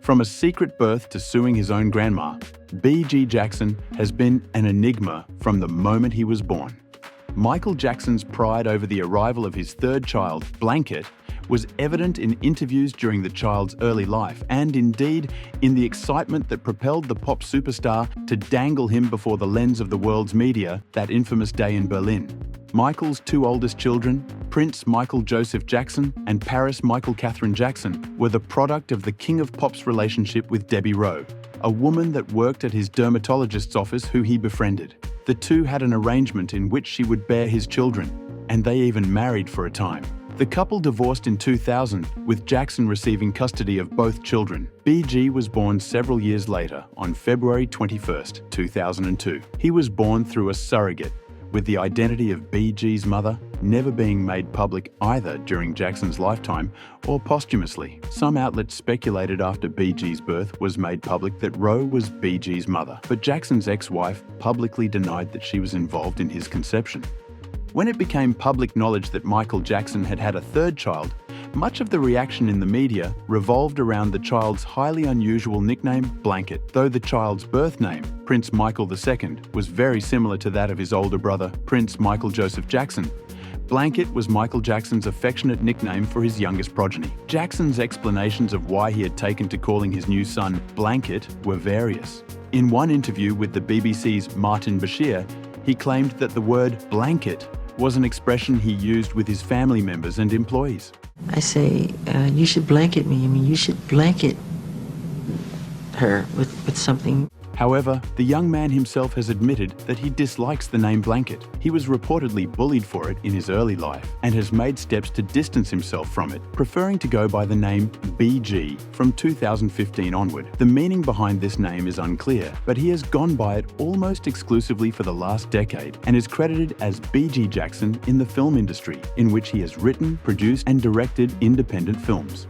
From a secret birth to suing his own grandma, Bigi Jackson has been an enigma from the moment he was born. Michael Jackson's pride over the arrival of his third child, Blanket, was evident in interviews during the child's early life and, indeed, in the excitement that propelled the pop superstar to dangle him before the lens of the world's media that infamous day in Berlin. Michael's two oldest children, Prince Michael Joseph Jackson and Paris Michael Catherine Jackson, were the product of the King of Pop's relationship with Debbie Rowe, a woman that worked at his dermatologist's office who he befriended. The two had an arrangement in which she would bear his children, and they even married for a time. The couple divorced in 2000, with Jackson receiving custody of both children. Bigi was born several years later, on February 21, 2002. He was born through a surrogate, with the identity of Bigi's mother never being made public either during Jackson's lifetime or posthumously. Some outlets speculated after Bigi's birth was made public that Rowe was Bigi's mother, but Jackson's ex-wife publicly denied that she was involved in his conception. When it became public knowledge that Michael Jackson had had a third child, much of the reaction in the media revolved around the child's highly unusual nickname, Blanket. Though the child's birth name, Prince Michael II, was very similar to that of his older brother, Prince Michael Joseph Jackson, Blanket was Michael Jackson's affectionate nickname for his youngest progeny. Jackson's explanations of why he had taken to calling his new son Blanket were various. In one interview with the BBC's Martin Bashir, he claimed that the word blanket was an expression he used with his family members and employees. I say, you should blanket me. I mean, you should blanket her with something. However, the young man himself has admitted that he dislikes the name Blanket. He was reportedly bullied for it in his early life and has made steps to distance himself from it, preferring to go by the name Bigi from 2015 onward. The meaning behind this name is unclear, but he has gone by it almost exclusively for the last decade and is credited as Bigi Jackson in the film industry, in which he has written, produced, and directed independent films.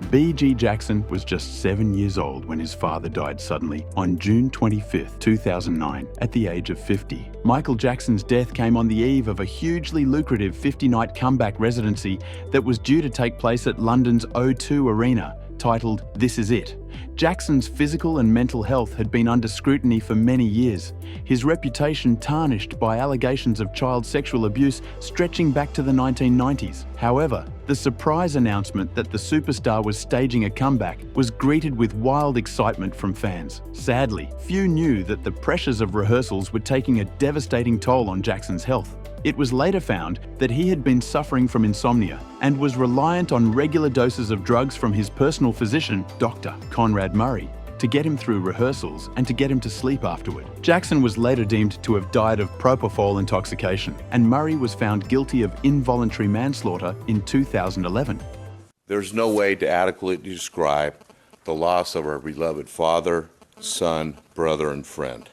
Bigi Jackson was just 7 years old when his father died suddenly on June 25, 2009, at the age of 50. Michael Jackson's death came on the eve of a hugely lucrative 50-night comeback residency that was due to take place at London's O2 Arena, titled This Is It. Jackson's physical and mental health had been under scrutiny for many years, his reputation tarnished by allegations of child sexual abuse stretching back to the 1990s. However, the surprise announcement that the superstar was staging a comeback was greeted with wild excitement from fans. Sadly, few knew that the pressures of rehearsals were taking a devastating toll on Jackson's health. It was later found that he had been suffering from insomnia and was reliant on regular doses of drugs from his personal physician, Dr. Conrad Murray, to get him through rehearsals and to get him to sleep afterward. Jackson was later deemed to have died of propofol intoxication, and Murray was found guilty of involuntary manslaughter in 2011. There's no way to adequately describe the loss of our beloved father, son, brother, and friend.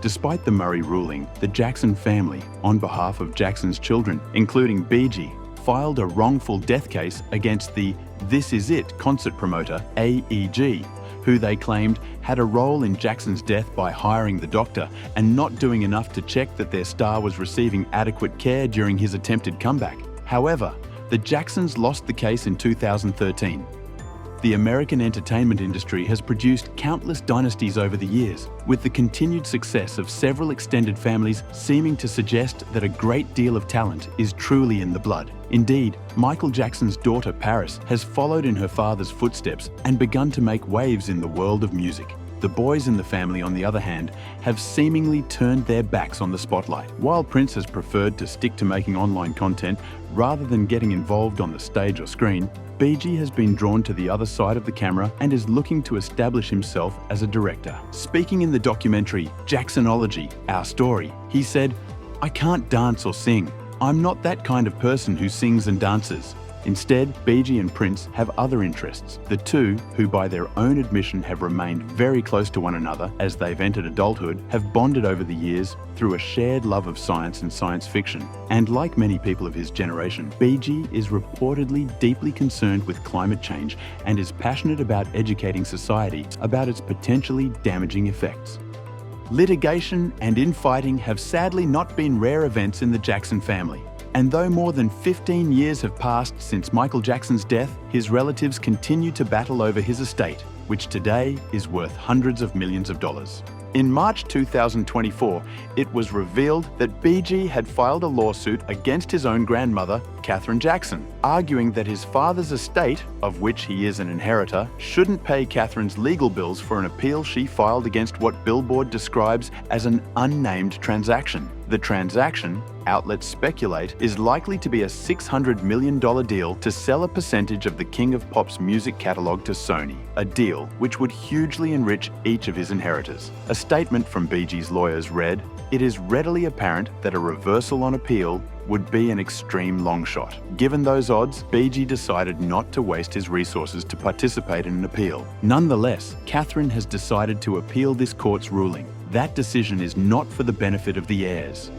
Despite the Murray ruling, the Jackson family, on behalf of Jackson's children, including Bigi, filed a wrongful death case against the This Is It concert promoter, AEG, who they claimed had a role in Jackson's death by hiring the doctor and not doing enough to check that their star was receiving adequate care during his attempted comeback. However, the Jacksons lost the case in 2013. The American entertainment industry has produced countless dynasties over the years, with the continued success of several extended families seeming to suggest that a great deal of talent is truly in the blood. Indeed, Michael Jackson's daughter Paris has followed in her father's footsteps and begun to make waves in the world of music. The boys in the family, on the other hand, have seemingly turned their backs on the spotlight. While Prince has preferred to stick to making online content rather than getting involved on the stage or screen, Bigi has been drawn to the other side of the camera and is looking to establish himself as a director. Speaking in the documentary Jacksonology, Our Story, he said, "I can't dance or sing. I'm not that kind of person who sings and dances." Instead, Bigi and Prince have other interests. The two, who by their own admission have remained very close to one another as they've entered adulthood, have bonded over the years through a shared love of science and science fiction. And like many people of his generation, Bigi is reportedly deeply concerned with climate change and is passionate about educating society about its potentially damaging effects. Litigation and infighting have sadly not been rare events in the Jackson family. And though more than 15 years have passed since Michael Jackson's death, his relatives continue to battle over his estate. which today is worth hundreds of millions of dollars. In March 2024, it was revealed that Bigi had filed a lawsuit against his own grandmother, Catherine Jackson, arguing that his father's estate, of which he is an inheritor, shouldn't pay Catherine's legal bills for an appeal she filed against what Billboard describes as an unnamed transaction. The transaction, outlets speculate, is likely to be a $600 million deal to sell a percentage of the King of Pop's music catalogue to Sony, a deal which would hugely enrich each of his inheritors. A statement from Bigi's lawyers read, "It is readily apparent that a reversal on appeal would be an extreme long shot. Given those odds, Bigi decided not to waste his resources to participate in an appeal. Nonetheless, Catherine has decided to appeal this court's ruling. That decision is not for the benefit of the heirs.